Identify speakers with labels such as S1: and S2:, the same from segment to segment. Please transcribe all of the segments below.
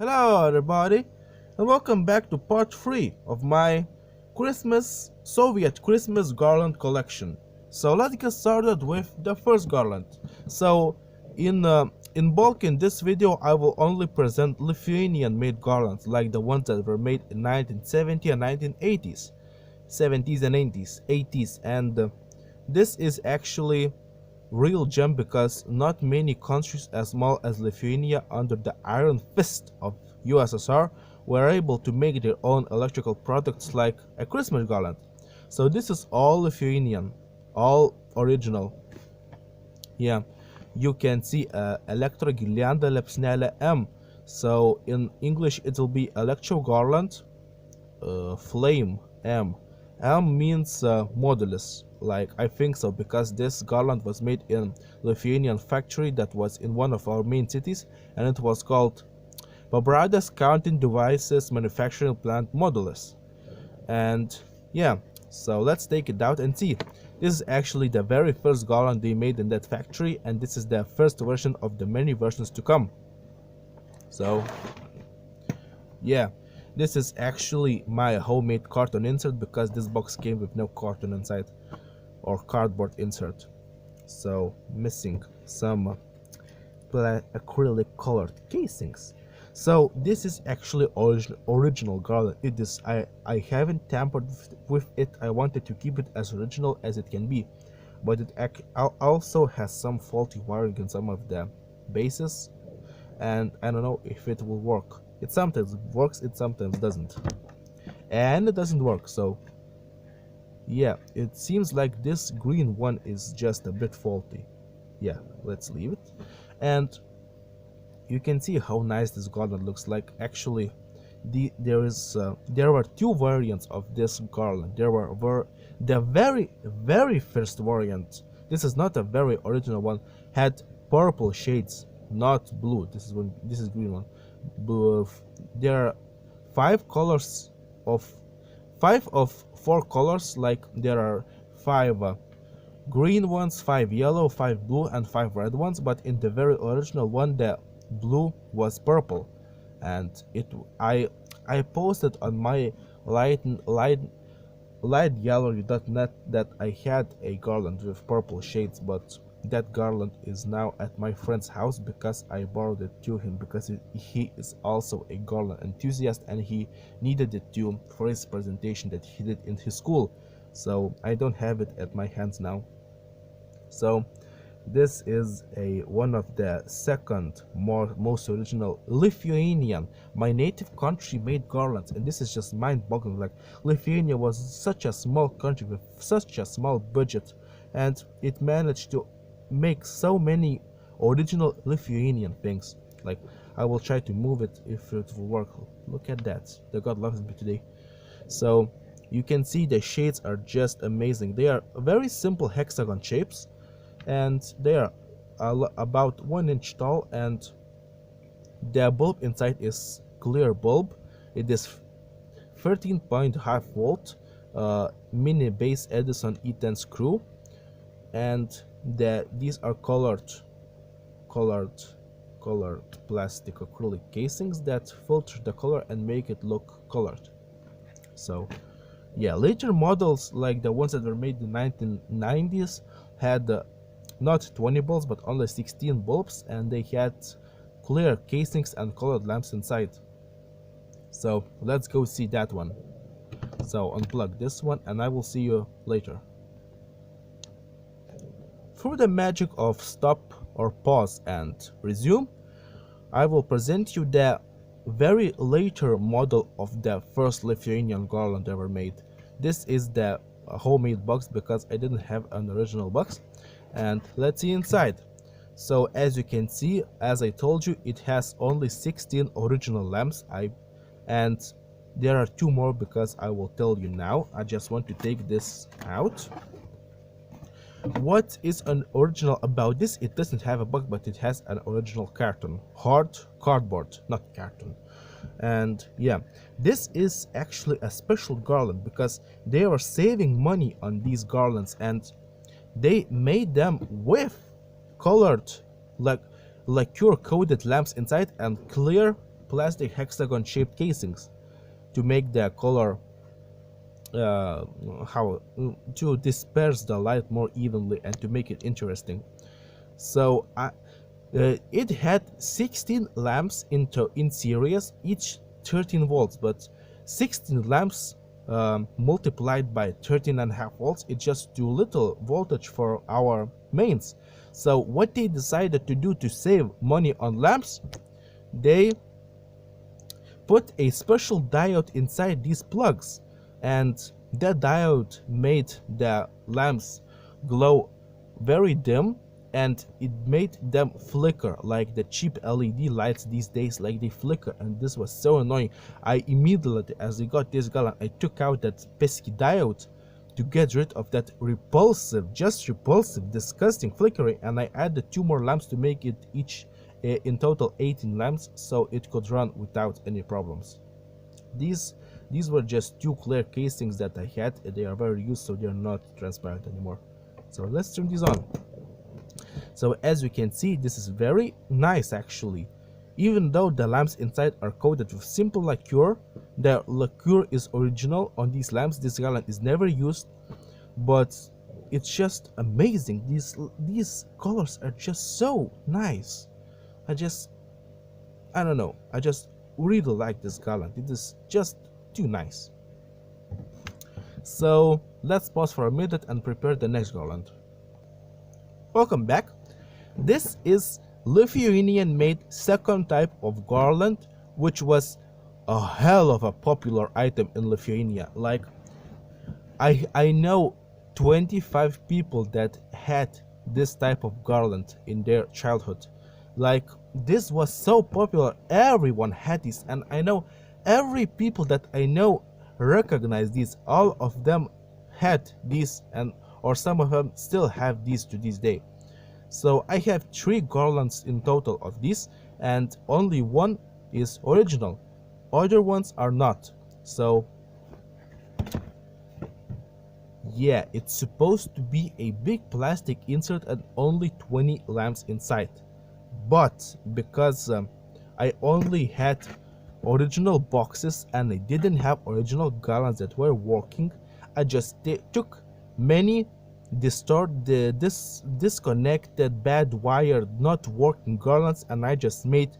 S1: Hello everybody and welcome back to part 3 of my Soviet Christmas Garland Collection. So let's get started with the first garland. So in bulk in this video I will only present Lithuanian made garlands like the ones that were made in 1970 and 1980s, 70s and 80s, and this is actually real gem because not many countries as small as Lithuania under the iron fist of USSR were able to make their own electrical products like a Christmas garland. So this is all Lithuanian, all original. Yeah, you can see Electro Gilianda Lepsnele M. So in English it will be Electro Garland Flame M. M means modulus, like I think so, because this garland was made in Lithuanian factory that was in one of our main cities, and it was called Pabradas Counting Devices Manufacturing Plant Modulus. And yeah, so let's take it out and see. This is actually the very first garland they made in that factory, and this is the first version of the many versions to come. So yeah, this is actually my homemade carton insert because this box came with no carton inside or cardboard insert, so missing some acrylic colored casings. So this is actually original garland. It is I haven't tampered with it. I wanted to keep it as original as it can be, but it also has some faulty wiring in some of the bases, and I don't know if it will work. It sometimes works, it sometimes doesn't, and it doesn't work. So yeah, it seems like this green one is just a bit faulty. Yeah, let's leave it. And you can see how nice this garland looks like. Actually, there were two variants of this garland. There were the very first variant. This is not a very original one. Had purple shades, not blue. This is green one. There are five of four colors. Like there are five green ones, five yellow, five blue, and five red ones. But in the very original one, the blue was purple, and I posted on my lightgallery.net that I had a garland with purple shades, but that garland is now at my friend's house because I borrowed it to him, because he is also a garland enthusiast and he needed it too for his presentation that he did in his school. So I don't have it at my hands now. So this is one of the second most original Lithuanian, my native country, made garlands, and this is just mind-boggling. Like, Lithuania was such a small country with such a small budget, and it managed to make so many original Lithuanian things. Like, I will try to move it if it will work. Look at that, the God loves me today. So you can see the shades are just amazing. They are very simple hexagon shapes, and they are about 1 inch tall, and the bulb inside is clear bulb. It is 13.5 volt mini base Edison E10 screw, and these are colored plastic acrylic casings that filter the color and make it look colored. So yeah, later models like the ones that were made in the 1990s had not 20 bulbs but only 16 bulbs, and they had clear casings and colored lamps inside. So let's go see that one. So unplug this one and I will see you later. Through the magic of stop or pause and resume, I will present you the very later model of the first Lithuanian garland ever made. This is the homemade box because I didn't have an original box. And let's see inside. So as you can see, as I told you, it has only 16 original lamps. And there are two more because I will tell you now. I just want to take this out. What is an original about this? It doesn't have a box, but it has an original carton, hard cardboard, not carton. And yeah, this is actually a special garland because they are saving money on these garlands, and they made them with colored, like lacquer coated lamps inside and clear plastic hexagon shaped casings to make the color how to disperse the light more evenly and to make it interesting. So it had 16 lamps in series, each 13 volts, but 16 lamps multiplied by 13.5 volts, it's just too little voltage for our mains. So what they decided to do to save money on lamps, they put a special diode inside these plugs, and that diode made the lamps glow very dim, and it made them flicker like the cheap LED lights these days, like they flicker, and this was so annoying. I immediately, as I got this Garland, I took out that pesky diode to get rid of that repulsive, disgusting flickering, and I added 2 more lamps to make it each in total 18 lamps, so it could run without any problems. These were just 2 clear casings that I had. They are very used, so they are not transparent anymore. So let's turn these on. So as you can see, this is very nice actually. Even though the lamps inside are coated with simple lacquer, the lacquer is original on these lamps. This Garland is never used, but it's just amazing. These colors are just so nice. I don't know, I just really like this Garland. It is just too nice. So let's pause for a minute and prepare the next Garland. Welcome back. This is Lithuanian made second type of garland, which was a hell of a popular item in Lithuania. Like I know 25 people that had this type of garland in their childhood. Like this was so popular, everyone had this, and I know every people that I know recognize these. All of them had these, and or some of them still have these to this day. So I have 3 garlands in total of these, and only one is original. Other ones are not. So yeah, it's supposed to be a big plastic insert and only 20 lamps inside. But because I only had original boxes and I didn't have original garlands that were working, I just took many disconnected, bad wired, not working garlands, and I just made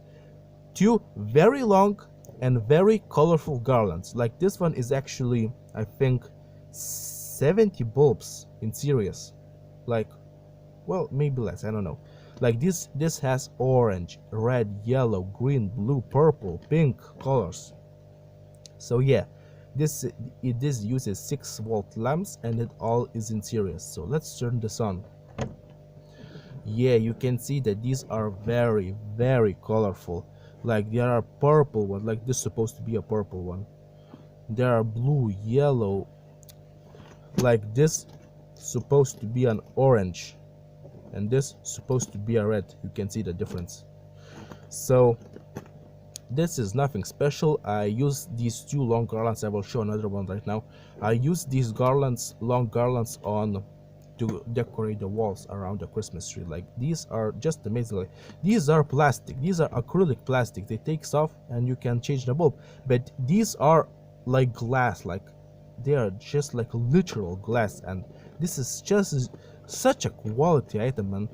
S1: 2 very long and very colorful garlands. Like this one is actually, I think, 70 bulbs in series. Like, well, maybe less, I don't know. Like this has orange, red, yellow, green, blue, purple, pink colors. So yeah, this uses 6-volt lamps, and it all is in series. So let's turn this on. Yeah, you can see that these are very, very colorful. Like there are purple one, like this is supposed to be a purple one. There are blue, yellow, like this supposed to be an orange, and this supposed to be a red. You can see the difference. So this is nothing special. I use these 2 long garlands. I will show another one right now. I use these garlands, long garlands, on to decorate the walls around the Christmas tree. Like these are just amazing. Like, these are plastic, these are acrylic plastic. They takes off and you can change the bulb, but these are like glass, like they are just like literal glass, and this is just such a quality item. And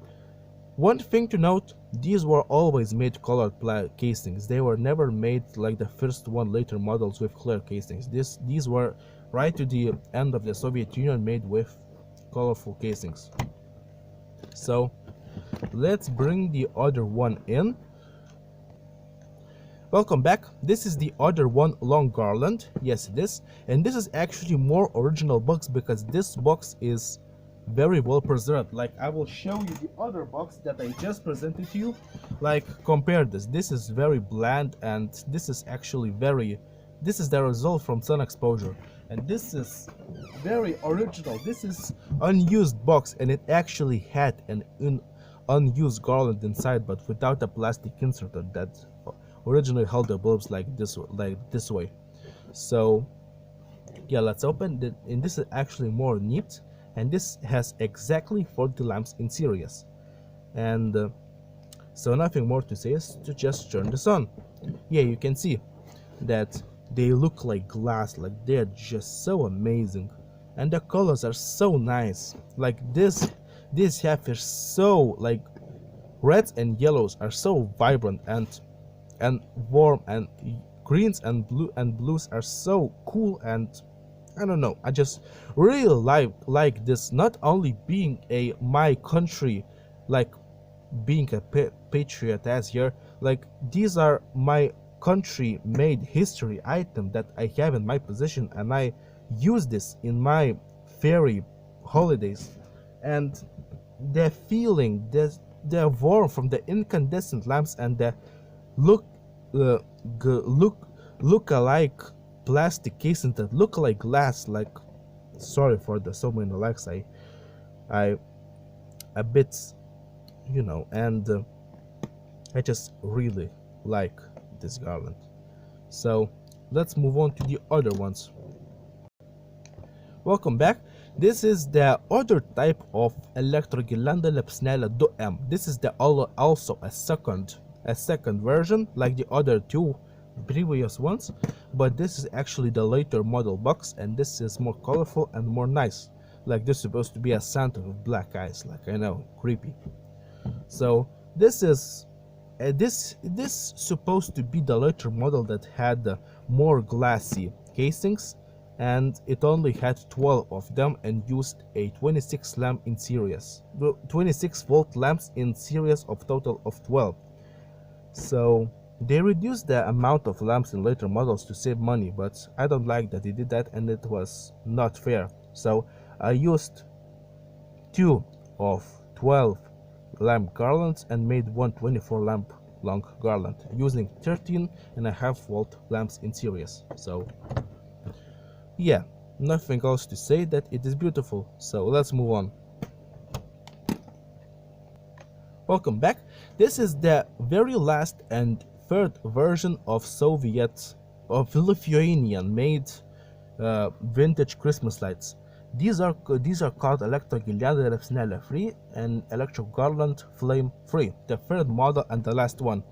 S1: one thing to note, these were always made colored casings. They were never made like the first one later models with clear casings. These were right to the end of the Soviet Union made with colorful casings. So let's bring the other one in. Welcome back. This is the other one, long garland. Yes, it is. And this is actually more original box because this box is very well preserved. Like I will show you the other box that I just presented to you. Like compare this is very bland, and this is actually this is the result from sun exposure, and this is very original. This is unused box, and it actually had an unused garland inside, but without a plastic inserter that originally held the bulbs like this way. So yeah, let's open it, and this is actually more neat. And this has exactly 40 lamps in series. And so nothing more to say is to just turn this on. yeah, you can see that they look like glass, like they're just so amazing, and the colors are so nice. Like this half is so like reds and yellows are so vibrant and warm, and greens and blues are so cool. And I don't know, I just really like this, not only being a my country, like being a patriot as here, like these are my country made history item that I have in my possession, and I use this in my fairy holidays. And the feeling, the warmth from the incandescent lamps and the look uh, look alike plastic casing that look like glass, like, sorry for the so many likes, I a bit, you know. And I just really like this garland. So let's move on to the other ones. Welcome back. This is the other type of electrogirlanda lepsnella do-m. This is the also a second version like the other two previous ones, but this is actually the later model box, and this is more colorful and more nice. Like this is supposed to be a Santa with black eyes, like, I know, creepy. So this is this supposed to be the later model that had more glassy casings, and it only had 12 of them and used a 26 lamp in series, 26 volt lamps in series of total of 12. So they reduced the amount of lamps in later models to save money, but I don't like that they did that, and it was not fair. So I used 2 of 12 lamp garlands and made one 24 lamp long garland using 13.5 volt lamps in series. So yeah, nothing else to say, that it is beautiful. So let's move on. Welcome back. This is the very last and third version of Lithuanian made vintage Christmas lights. These are called electrogirlanda lepsnella free and electro garland flame free, the third model and the last one.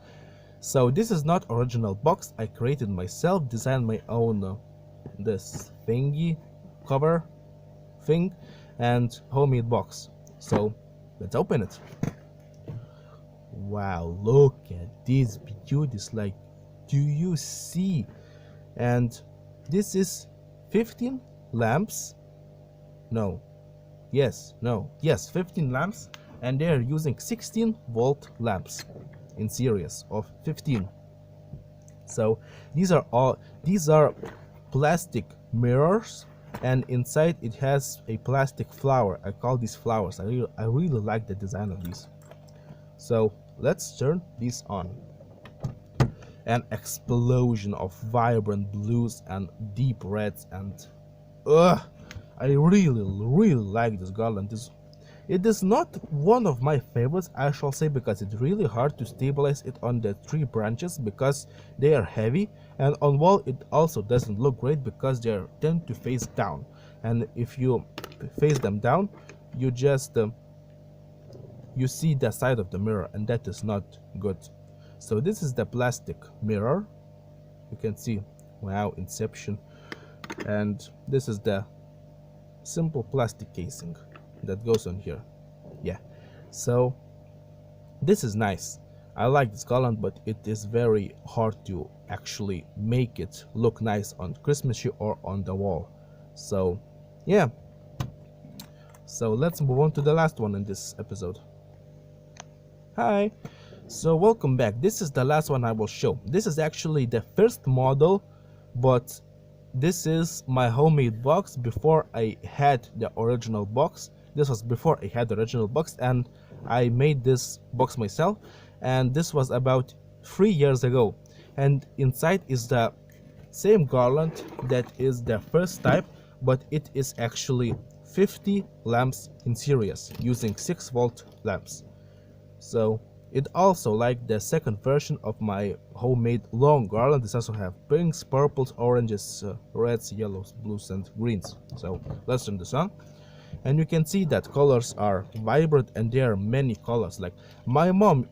S1: So this is not original box. I created myself, designed my own this thingy cover thing and homemade box. So let's open it. Wow, look at these beauties, like, do you see? And this is 15 lamps. Yes, 15 lamps, and they are using 16 volt lamps in series of 15. So these are plastic mirrors, and inside it has a plastic flower. I call these flowers. I really like the design of these. So let's turn these on. An explosion of vibrant blues and deep reds, and I really like this garland. It is not one of my favorites, I shall say, because it's really hard to stabilize it on the tree branches because they are heavy, and on wall it also doesn't look great because they tend to face down, and if you face them down, you just you see the side of the mirror, and that is not good. So this is the plastic mirror. You can see, wow, Inception. And this is the simple plastic casing that goes on here. Yeah, so this is nice. I like this garland, but it is very hard to actually make it look nice on Christmas tree or on the wall. So yeah, so let's move on to the last one in this episode. Hi, so welcome back. This is the last one I will show. This is actually the first model, but this is my homemade box before I had the original box. This was before I had the original box, and I made this box myself, and this was about 3 years ago. And inside is the same garland that is the first type, but it is actually 50 lamps in series using 6 volt lamps. So it also, like the second version of my homemade long garland, this also have pinks, purples, oranges, reds, yellows, blues and greens. So let's turn this on, and you can see that colors are vibrant, and there are many colors. Like my mom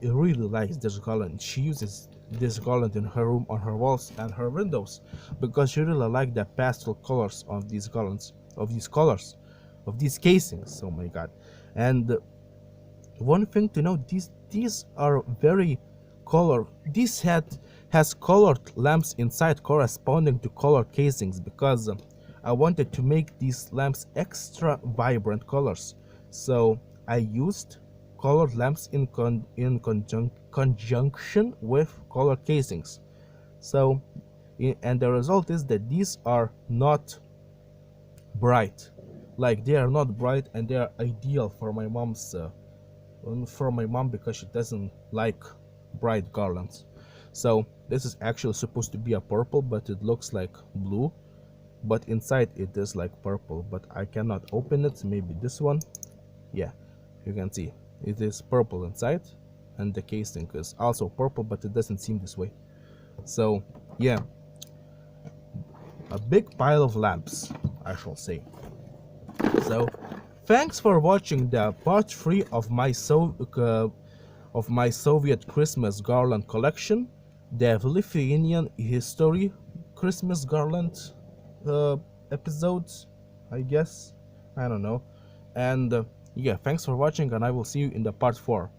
S1: really likes this garland. She uses this garland in her room, on her walls and her windows, because she really likes the pastel colors of these garlands, of these colors, of these casings. Oh my god. And one thing to note, these are very color. This hat has colored lamps inside corresponding to colored casings, because I wanted to make these lamps extra vibrant colors. So I used colored lamps in conjunction with colored casings. So, and the result is that these are not bright. Like, they are not bright, and they are ideal for my mom's because she doesn't like bright garlands. So this is actually supposed to be a purple, but it looks like blue, but inside it is like purple, but I cannot open it. Maybe this one. Yeah, you can see it is purple inside, and the casing is also purple, but it doesn't seem this way. So yeah, a big pile of lamps, I shall say. So thanks for watching the part 3 of my Soviet Christmas Garland Collection, the Lithuanian history Christmas Garland episodes, I guess. I don't know. And yeah, thanks for watching, and I will see you in the part 4.